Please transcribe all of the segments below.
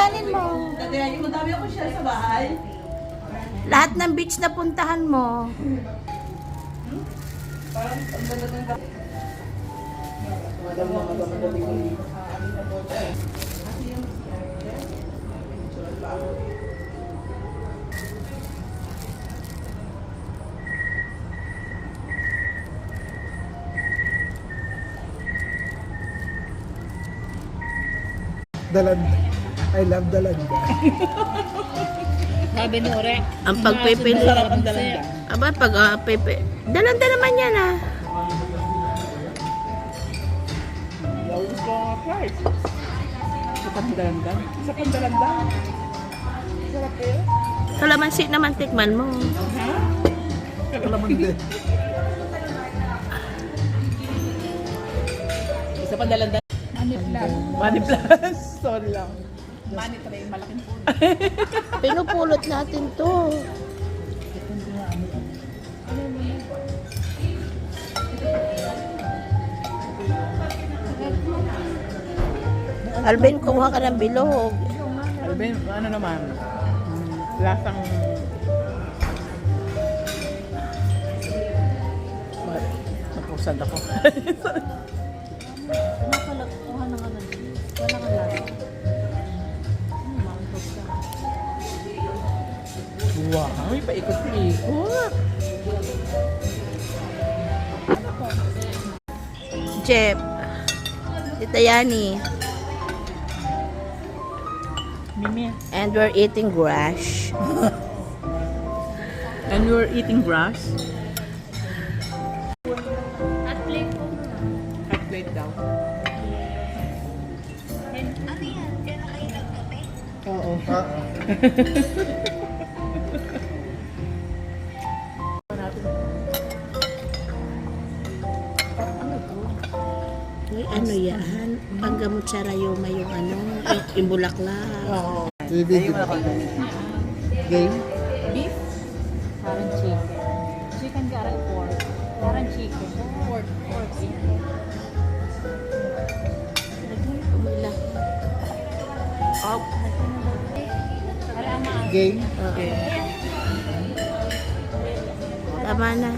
kakayanin mo. Kakayanin mo, dami ako siya sa bahay. Lahat ng beach na puntahan mo. Parang ang ganda ng Dalanda. I love Dalanda. Sabi ni Ore. Ang pagpipili. sarap ang dalanda. Aba, pag dalanda naman yan ah. Lawis ko ang price. Isa pang dalanda. Isa pang dalanda. Sarap kayo. Kalamansi naman tikman mo. Ha? Kalamande. Isa pang dalanda. Money plan. Money plus. Sorry lang. Money train, malaking po. Pinupulot natin to. Alvin, kumuha ka ng bilog. Alvin, ano naman? Lasang... Napusan ako. Kuha na ka na. Wala ka lang. Wow, may paikot-ikot. Jeff. Si Tayani. Mimi. And we're eating grass. And you're eating grass? At plate po. Hot plate daw. Ano yan? Kaya na kayo nagkape? Oo. Uy, ano yan? Panggamot sa rayuma yung ano, yung bulaklak. Oo. Bibig. Game. Beef? Parang chicken. Chicken garlic pork. Parang chicken. Pork. Pork. Umilak. Oh, Parang Game. Okay. tama na.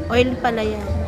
Oil pala yan.